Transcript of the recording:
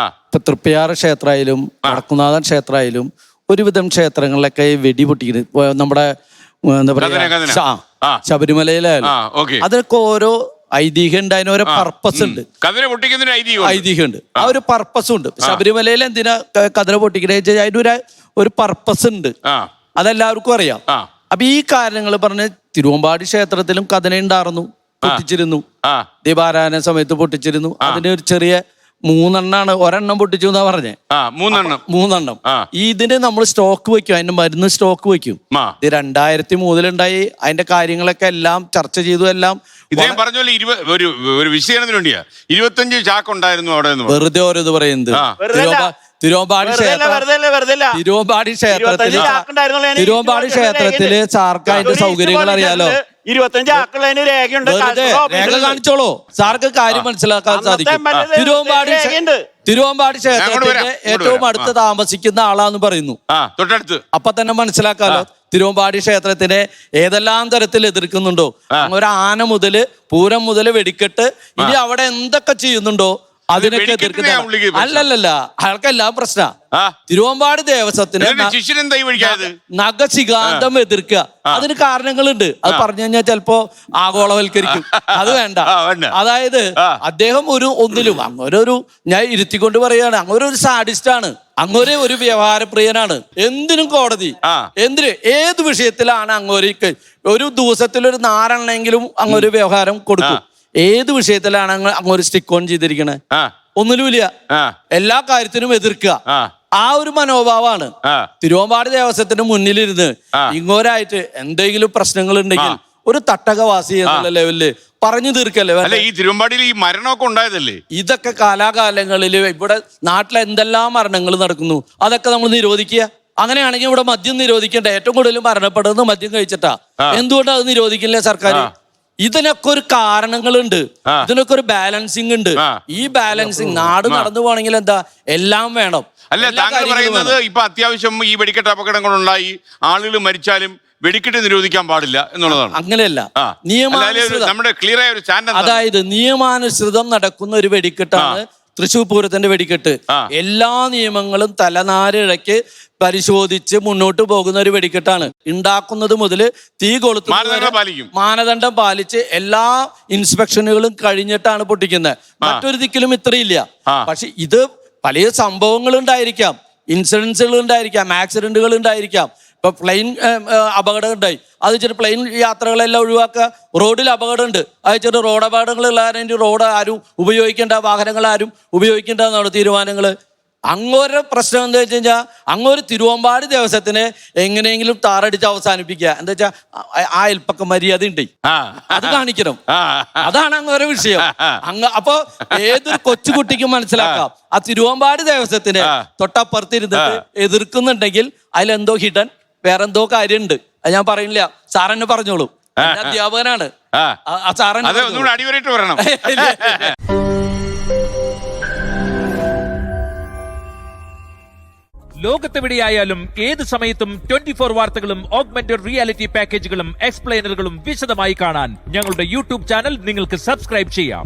ഇപ്പൊ തൃപ്പയാറ് ക്ഷേത്രമായാലും വടക്കുന്നാഥൻ ക്ഷേത്രമായാലും ഒരുവിധം ക്ഷേത്രങ്ങളിലൊക്കെ വെടി പൊട്ടിക്കുന്നത് നമ്മുടെ എന്താ പറയാ ശബരിമലയിലായാലും അതൊക്കെ ഓരോ ഐതിഹ്യം ഉണ്ട്, അതിന് ഓരോ പർപ്പസ് ഉണ്ട്, ഐതിഹ്യം ഉണ്ട്, ആ ഒരു പർപ്പസും ഉണ്ട്. ശബരിമലയിൽ എന്തിനാ കതിര പൊട്ടിക്കണ അതിനൊരു ഒരു പർപ്പസ് ഉണ്ട്, അതെല്ലാവർക്കും അറിയാം. അപ്പൊ ഈ കാര്യങ്ങൾ പറഞ്ഞ് തിരുവമ്പാടി ക്ഷേത്രത്തിലും കഥന ഉണ്ടായിരുന്നു, പൊട്ടിച്ചിരുന്നു, ദീപാരാധന സമയത്ത് പൊട്ടിച്ചിരുന്നു. അതിന് ഒരു ചെറിയ 3 എണ്ണാണ്, ഒരെണ്ണം പൊട്ടിച്ചു എന്നാ പറഞ്ഞേ, 3 എണ്ണം. ഇതിന് നമ്മൾ സ്റ്റോക്ക് വെക്കും, അതിന്റെ മരുന്ന് സ്റ്റോക്ക് വെക്കും. ഇത് 2003 അതിന്റെ കാര്യങ്ങളൊക്കെ എല്ലാം ചർച്ച ചെയ്തു. എല്ലാം ഇദ്ദേഹം പറഞ്ഞ പോലെ ഒരു വിശദീകരണത്തിന് വേണ്ടിയാ 25 ചാക്ക് ഉണ്ടായിരുന്നു അവിടെ. വെറുതെ ഓരോത് പറയുന്നത്. തിരുവമ്പാടി ക്ഷേത്രത്തില് സാർക്ക് അതിന്റെ സൗകര്യങ്ങൾ അറിയാലോ. 25 ആക്കളതിന് രേഖയുണ്ട്, രേഖ കാണിച്ചോളൂ, സാർക്ക് കാര്യം മനസ്സിലാക്കാൻ സാധിക്കും. തിരുവമ്പാടി ക്ഷേത്രത്തിന്റെ ഏറ്റവും അടുത്ത് താമസിക്കുന്ന ആളാന്ന് പറയുന്നു. അപ്പൊ തന്നെ മനസ്സിലാക്കാലോ തിരുവമ്പാടി ക്ഷേത്രത്തിനെ ഏതെല്ലാം തരത്തിൽ എതിർക്കുന്നുണ്ടോ. ഒരു ആന മുതല് പൂരം മുതല് വെടിക്കെട്ട്, ഇനി അവിടെ എന്തൊക്കെ ചെയ്യുന്നുണ്ടോ അതിനൊക്കെ എതിർക്കുന്ന. അല്ലല്ല, അയാൾക്കെല്ലാം പ്രശ്ന. തിരുവമ്പാടി ദേവസ്വത്തിന് നഖശികാന്തം എതിർക്കുക, അതിന് കാരണങ്ങളുണ്ട്. അത് പറഞ്ഞു കഴിഞ്ഞാൽ ചിലപ്പോ ആഗോളവൽക്കരിക്കും, അത് വേണ്ട. അതായത് അദ്ദേഹം ഒന്നിലും അങ്ങൊരു ഞാൻ ഇരുത്തിക്കൊണ്ട് പറയാണ്, അങ്ങൊരു സാഡിസ്റ്റാണ്, അങ്ങൊരു ഒരു വ്യവഹാരപ്രിയനാണ്. എന്തിനും കോടതി, എന്തിന് ഏത് വിഷയത്തിലാണ് അങ്ങോരിക്ക് ഒരു ദിവസത്തിൽ ഒരു 4 എണ്ണെങ്കിലും അങ്ങൊരു വ്യവഹാരം കൊടുക്കും. ഏത് വിഷയത്തിലാണ് അങ്ങൊരു സ്റ്റിക്ക് ഓൺ ചെയ്തിരിക്കണേ? ഒന്നിലുമില്ല, എല്ലാ കാര്യത്തിനും എതിർക്കുക. ആ ഒരു മനോഭാവമാണ്. തിരുവമ്പാടി ദേവസ്വത്തിന് മുന്നിലിരുന്ന് ഇങ്ങോരായിട്ട് എന്തെങ്കിലും പ്രശ്നങ്ങൾ ഉണ്ടെങ്കിൽ ഒരു തട്ടകവാസി എന്നുള്ള ലെവലില് പറഞ്ഞു തീർക്കല്ലേ. ഈ തിരുവമ്പാടിയിൽ ഈ മരണമൊക്കെ ഉണ്ടായതല്ലേ? ഇതൊക്കെ കാലാകാലങ്ങളിൽ ഇവിടെ നാട്ടിലെ എന്തെല്ലാം മരണങ്ങൾ നടക്കുന്നു അതൊക്കെ നമ്മൾ നിരോധിക്കുക. അങ്ങനെയാണെങ്കിൽ ഇവിടെ മദ്യം നിരോധിക്കേണ്ട. ഏറ്റവും കൂടുതൽ മരണപ്പെടുന്നത് മദ്യം കഴിച്ചിട്ടാ. എന്തുകൊണ്ടാണ് അത് നിരോധിക്കില്ല സർക്കാർ? ഇതിനൊക്കെ ഒരു കാരണങ്ങളുണ്ട്, ഇതിനൊക്കെ ഒരു ബാലൻസിങ് ഉണ്ട്. ഈ ബാലൻസിങ് നാട് നടന്നു പോകണമെങ്കിൽ എന്താ, എല്ലാം വേണം. അല്ല, താങ്കൾ പറയുന്നത് ഇപ്പൊ അത്യാവശ്യം ഈ വെടിക്കെട്ട് അപകടങ്ങളുണ്ടായി, ആളുകൾ മരിച്ചാലും വെടിക്കെട്ട് നിരോധിക്കാൻ പാടില്ല എന്നുള്ളതാണ്. അങ്ങനെയല്ല, നമ്മുടെ ക്ലിയർ ആയ ഒരു സ്റ്റാൻഡ്. അതായത് നിയമാനുസൃതം നടക്കുന്ന ഒരു വെടിക്കെട്ടാണ് തൃശ്ശൂർ പൂരത്തിന്റെ വെടിക്കെട്ട്. എല്ലാ നിയമങ്ങളും തലനാരിഴയ്ക്ക് പരിശോധിച്ച് മുന്നോട്ട് പോകുന്ന ഒരു വെടിക്കെട്ടാണ്. ഉണ്ടാക്കുന്നത് മുതൽ തീ കൊളുത്തുന്ന മാനദണ്ഡം പാലിച്ച് എല്ലാ ഇൻസ്പെക്ഷനുകളും കഴിഞ്ഞിട്ടാണ് പൊട്ടിക്കുന്നത്. മറ്റൊരു ദിക്കിലും ഇത്രയില്ല. പക്ഷെ ഇത് പല സംഭവങ്ങൾ ഉണ്ടായിരിക്കാം, ഇൻസിഡൻസുകൾ ഉണ്ടായിരിക്കാം, ആക്സിഡന്റുകൾ ഉണ്ടായിരിക്കാം. ഇപ്പൊ പ്ലെയിൻ അപകടം ഉണ്ടായി, അത് വെച്ചിട്ട് പ്ലെയിൻ യാത്രകളെല്ലാം ഒഴിവാക്കുക. റോഡിൽ അപകടമുണ്ട്, അത് വെച്ചിട്ട് റോഡ് അപകടങ്ങളുള്ള റോഡ് ആരും ഉപയോഗിക്കേണ്ട, വാഹനങ്ങൾ ആരും ഉപയോഗിക്കേണ്ട എന്നാണ് തീരുമാനങ്ങൾ. അങ്ങോരുടെ പ്രശ്നം എന്താ വെച്ച് കഴിഞ്ഞാൽ, അങ്ങോര് തിരുവമ്പാടി ദേവസ്വത്തിനെ എങ്ങനെയെങ്കിലും താറടിച്ച് അവസാനിപ്പിക്കുക. എന്താ വെച്ചാൽ ആ അയൽപ്പക്ക മര്യാദ ഉണ്ട്, അത് കാണിക്കണം. അതാണ് അങ്ങോരെ വിഷയം. അപ്പൊ ഏതൊരു കൊച്ചുകുട്ടിക്കും മനസ്സിലാക്കാം, ആ തിരുവമ്പാടി ദേവസ്വത്തിനെ തൊട്ടപ്പുറത്തിരുന്നിട്ട് എതിർക്കുന്നുണ്ടെങ്കിൽ അതിലെന്തോ ഹിഡൻ വേറെന്തോ കാര്യമുണ്ട്. അത് ഞാൻ പറയുന്നില്ല, സാറെന്നെ പറഞ്ഞോളൂ, അധ്യാപകനാണ്. അടിവരായിട്ട് പറയണം. ലോകത്തെവിടെയായാലും ഏത് സമയത്തും 24 വാർത്തകളും ഓഗ്മെന്റഡ് റിയാലിറ്റി പാക്കേജുകളും എക്സ്പ്ലെയിനറുകളും വിശദമായി കാണാൻ ഞങ്ങളുടെ യൂട്യൂബ് ചാനൽ നിങ്ങൾക്ക് സബ്സ്ക്രൈബ് ചെയ്യാം.